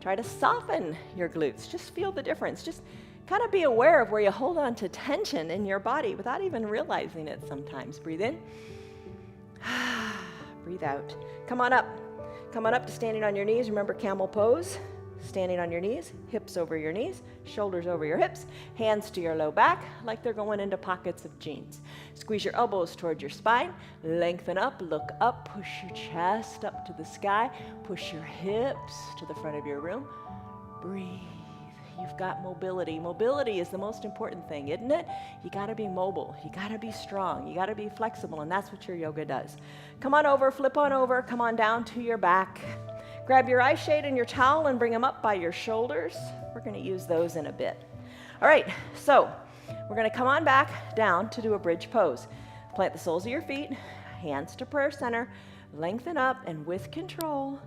Try to soften your glutes. Just feel the difference. Just Kind of be aware of where you hold on to tension in your body without even realizing it sometimes. Breathe in. Breathe out. Come on up. Come on up to standing on your knees. Remember camel pose. Standing on your knees, hips over your knees, shoulders over your hips, hands to your low back like they're going into pockets of jeans. Squeeze your elbows towards your spine, lengthen up, look up, push your chest up to the sky, push your hips to the front of your room. Breathe. You've got mobility. Mobility is the most important thing, isn't it? You gotta be mobile, you gotta be strong, you gotta be flexible, and that's what your yoga does. Come on over, flip on over, come on down to your back. Grab your eye shade and your towel and bring them up by your shoulders. We're going to use those in a bit. All right, so we're going to come on back down to do a bridge pose. Plant the soles of your feet, hands to prayer center, lengthen up, and with control,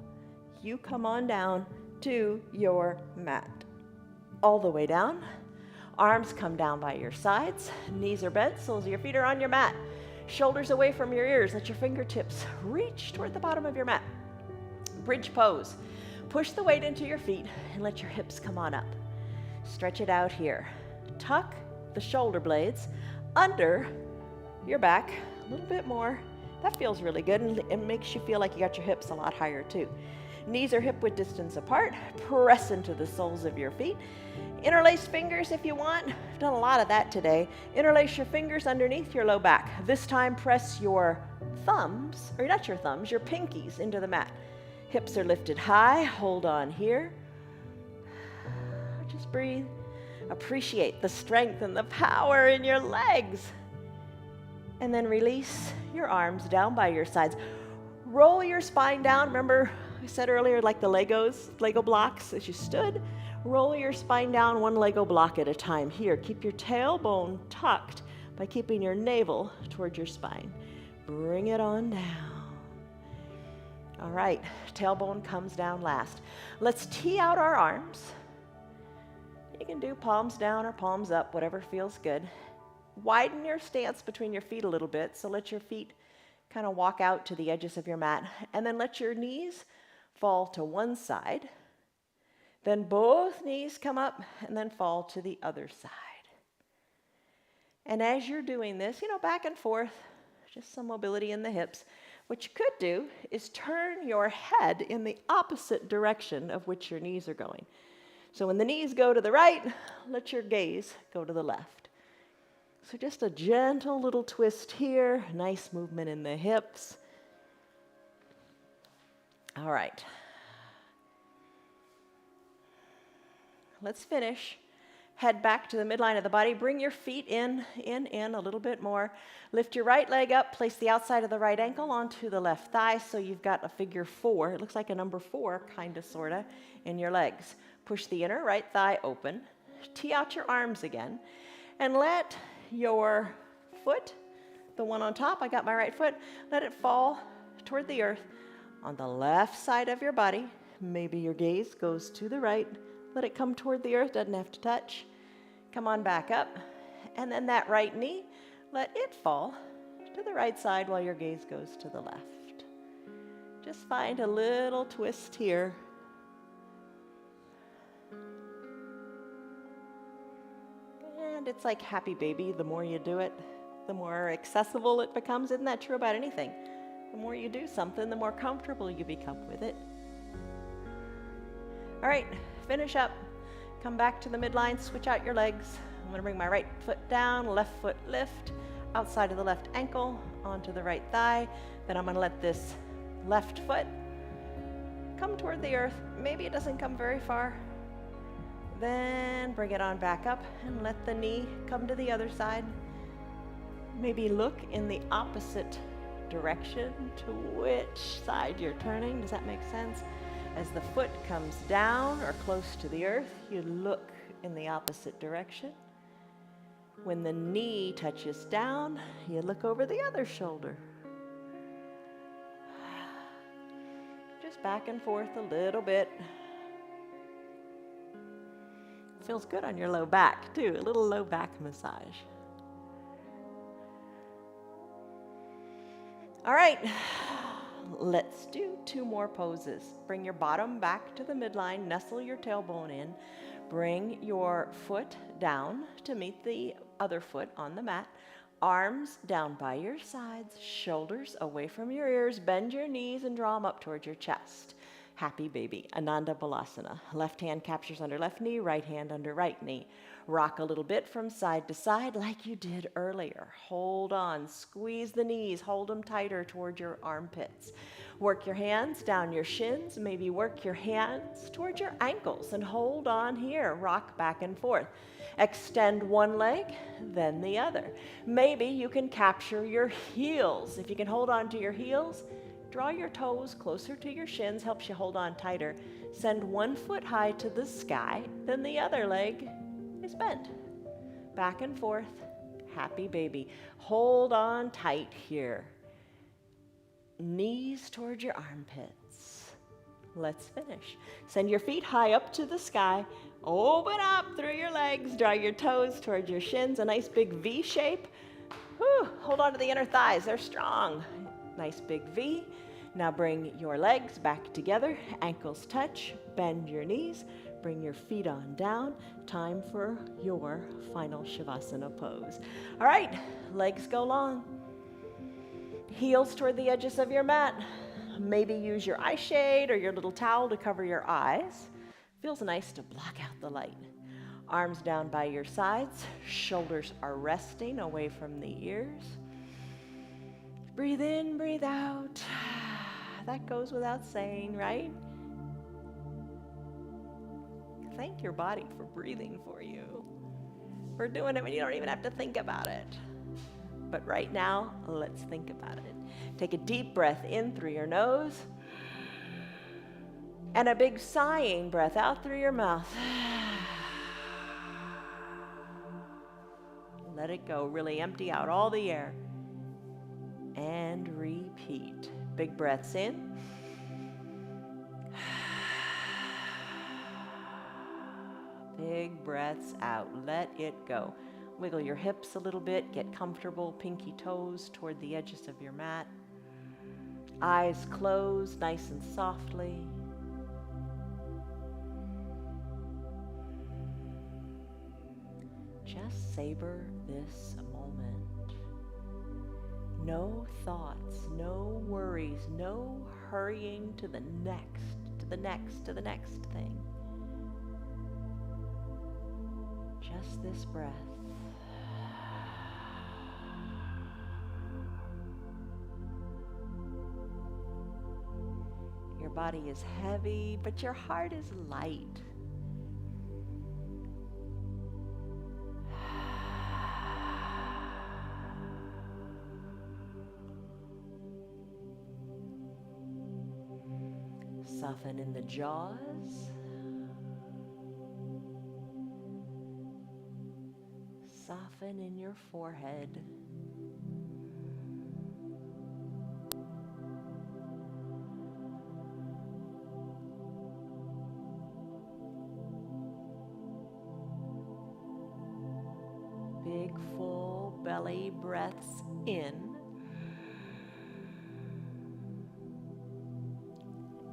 you come on down to your mat. All the way down. Arms come down by your sides. Knees are bent, soles of your feet are on your mat. Shoulders away from your ears. Let your fingertips reach toward the bottom of your mat. Bridge pose. Push the weight into your feet and let your hips come on up. Stretch it out here. Tuck the shoulder blades under your back a little bit more. That feels really good, and it makes you feel like you got your hips a lot higher too. Knees are hip width distance apart. Press into the soles of your feet. Interlace fingers if you want. I've done a lot of that today. Interlace your fingers underneath your low back. This time press your thumbs, or not your thumbs, your pinkies into the mat. Hips are lifted high, hold on here. Just breathe. Appreciate the strength and the power in your legs. And then release your arms down by your sides. Roll your spine down. Remember, I said earlier, like the Lego blocks as you stood. Roll your spine down one Lego block at a time. Here, keep your tailbone tucked by keeping your navel towards your spine. Bring it on down. All right, tailbone comes down last. Let's tee out our arms. You can do palms down or palms up, whatever feels good. Widen your stance between your feet a little bit, so let your feet kind of walk out to the edges of your mat, and then let your knees fall to one side. Then both knees come up and then fall to the other side. And as you're doing this, back and forth, just some mobility in the hips. What you could do is turn your head in the opposite direction of which your knees are going. So when the knees go to the right, let your gaze go to the left. So just a gentle little twist here, nice movement in the hips. All right. Let's finish. Head back to the midline of the body. Bring your feet in a little bit more. Lift your right leg up. Place the outside of the right ankle onto the left thigh so you've got a figure 4. It looks like a number 4, kind of, sort of, in your legs. Push the inner right thigh open. Tee out your arms again. And let your foot, the one on top, I got my right foot, let it fall toward the earth on the left side of your body. Maybe your gaze goes to the right. Let it come toward the earth, doesn't have to touch. Come on back up. And then that right knee, let it fall to the right side while your gaze goes to the left. Just find a little twist here. And it's like happy baby. The more you do it, the more accessible it becomes. Isn't that true about anything? The more you do something, the more comfortable you become with it. All right, finish up. Come back to the midline, switch out your legs. I'm gonna bring my right foot down, left foot lift, outside of the left ankle, onto the right thigh. Then I'm gonna let this left foot come toward the earth. Maybe it doesn't come very far. Then bring it on back up and let the knee come to the other side. Maybe look in the opposite direction to which side you're turning. Does that make sense? As the foot comes down or close to the earth, you look in the opposite direction. When the knee touches down, you look over the other shoulder. Just back and forth a little bit. Feels good on your low back, too. A little low back massage. All right. Let's do 2 more poses. Bring your bottom back to the midline, nestle your tailbone in, Bring your foot down to meet the other foot on the mat. Arms down by your sides, shoulders away from your ears. Bend your knees and draw them up towards your chest. Happy baby, Ananda Balasana. Left hand captures under left knee, right hand under right knee. Rock a little bit from side to side like you did earlier. Hold on, squeeze the knees, hold them tighter toward your armpits. Work your hands down your shins, maybe work your hands toward your ankles and hold on here. Rock back and forth. Extend one leg, then the other. Maybe you can capture your heels. If you can hold on to your heels, draw your toes closer to your shins, helps you hold on tighter. Send one foot high to the sky, then the other leg is bent. Back and forth, happy baby. Hold on tight here. Knees toward your armpits. Let's finish. Send your feet high up to the sky. Open up through your legs. Draw your toes toward your shins. A nice big V shape. Whew. Hold on to the inner thighs. They're strong. Nice big V. Now bring your legs back together. Ankles touch. Bend your knees. Bring your feet on down. Time for your final Shavasana pose. All right, legs go long. Heels toward the edges of your mat. Maybe use your eye shade or your little towel to cover your eyes. Feels nice to block out the light. Arms down by your sides. Shoulders are resting away from the ears. Breathe in, breathe out. That goes without saying, right? Thank your body for breathing for you, for doing it when you don't even have to think about it. But right now, let's think about it. Take a deep breath in through your nose and a big sighing breath out through your mouth. Let it go. Really empty out all the air. And repeat. Big breaths in. Big breaths out. Let it go. Wiggle your hips a little bit. Get comfortable. Pinky toes toward the edges of your mat. Eyes closed, nice and softly. Just savor this moment. No thoughts, no worries, no hurrying to the next, to the next, to the next thing. Just this breath. Your body is heavy, but your heart is light. Soften in the jaws. Soften in your forehead. Big, full belly breaths in.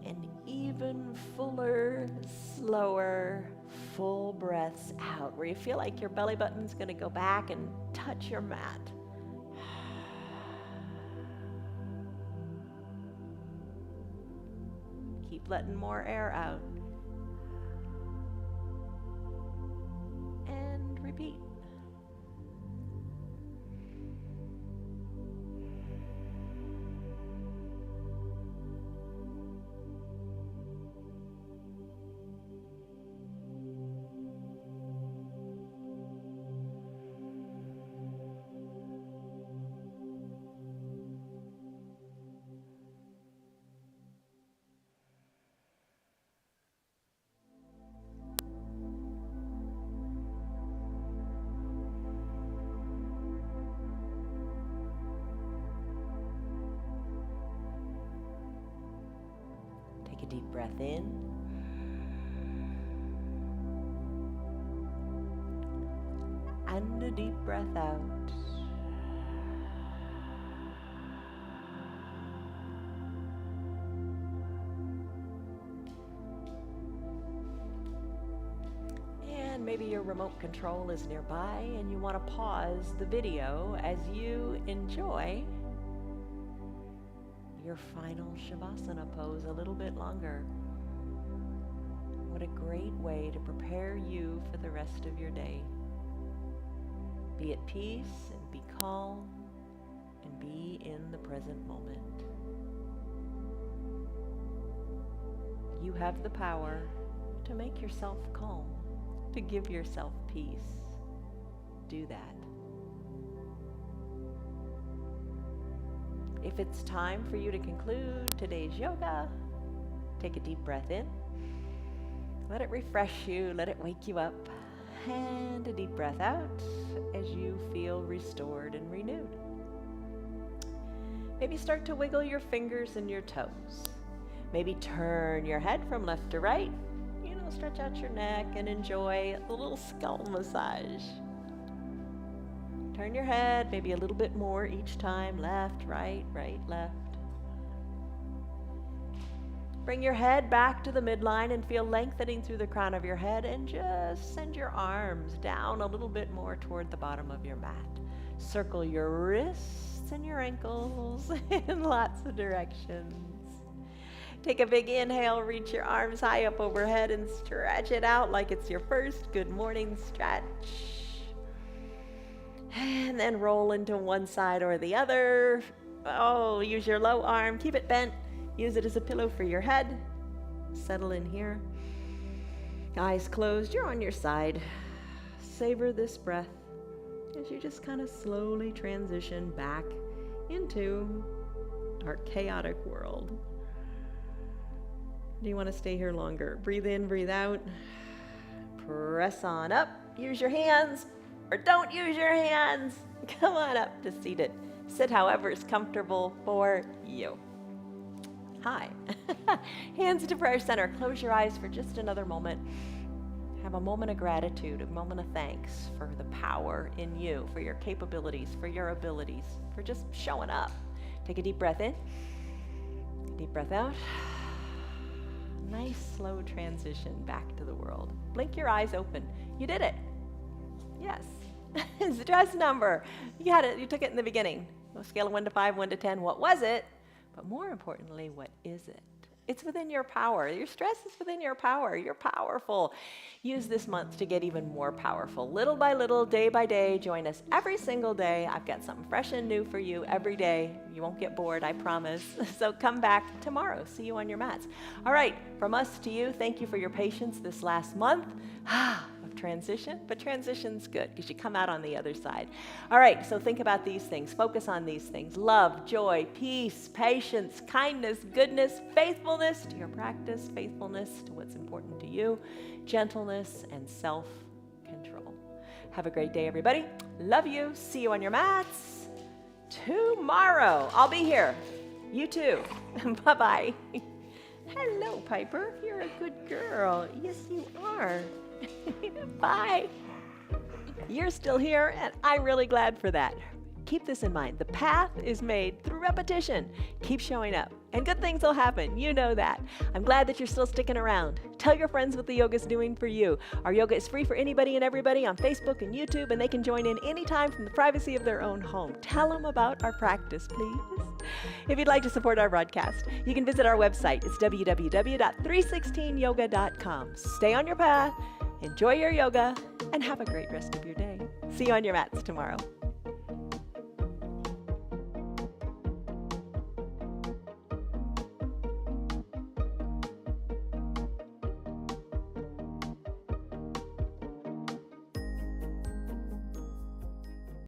And even fuller, slower, full breaths out, where you feel like your belly button's going to go back and touch your mat. Keep letting more air out. And repeat. Take a deep breath in. And a deep breath out. remote control is nearby and you want to pause the video as you enjoy your final Shavasana pose a little bit longer. What a great way to prepare you for the rest of your day. Be at peace and be calm and be in the present moment. You have the power to make yourself calm, to give yourself peace. Do that. If it's time for you to conclude today's yoga, take a deep breath in. Let it refresh you, let it wake you up. And a deep breath out as you feel restored and renewed. Maybe start to wiggle your fingers and your toes. Maybe turn your head from left to right. Stretch out your neck and enjoy a little skull massage. Turn your head maybe a little bit more each time. Left, right, left. Bring your head back to the midline and feel lengthening through the crown of your head, and just send your arms down a little bit more toward the bottom of your mat. Circle your wrists and your ankles in lots of directions. Take a big inhale, reach your arms high up overhead and stretch it out like it's your first good morning stretch. And then roll into one side or the other. Oh, use your low arm, keep it bent. Use it as a pillow for your head. Settle in here. Eyes closed, you're on your side. Savor this breath as you just kind of slowly transition back into our chaotic world. Do you want to stay here longer? Breathe in, breathe out. Press on up. Use your hands, or don't use your hands. Come on up to seated. Sit however is comfortable for you. Hi. Hands to prayer center. Close your eyes for just another moment. Have a moment of gratitude, a moment of thanks for the power in you, for your capabilities, for your abilities, for just showing up. Take a deep breath in. Deep breath out. Nice slow transition back to the world. Blink your eyes open. You did it. Yes. Stress number. You had it. You took it in the beginning. A scale of 1 to 5, 1 to 10. What was it? But more importantly, what is it? It's within your power. Your stress is within your power. You're powerful. Use this month to get even more powerful. Little by little, day by day, join us every single day. I've got something fresh and new for you every day. You won't get bored, I promise. So come back tomorrow. See you on your mats. All right, from us to you, thank you for your patience this last month of transition. But transition's good because you come out on the other side. All right, so think about these things. Focus on these things. Love, joy, peace, patience, kindness, goodness, faithfulness to your practice, faithfulness to what's important to you, gentleness, and self-control. Have a great day, everybody. Love you. See you on your mats tomorrow. I'll be here. You too. Bye-bye. Hello, Piper. You're a good girl. Yes, you are. Bye. You're still here, and I'm really glad for that. Keep this in mind. The path is made through repetition. Keep showing up, and good things will happen. You know that. I'm glad that you're still sticking around. Tell your friends what the yoga's doing for you. Our yoga is free for anybody and everybody on Facebook and YouTube, and they can join in anytime from the privacy of their own home. Tell them about our practice, please. If you'd like to support our broadcast, you can visit our website. It's www.316yoga.com. Stay on your path, enjoy your yoga, and have a great rest of your day. See you on your mats tomorrow.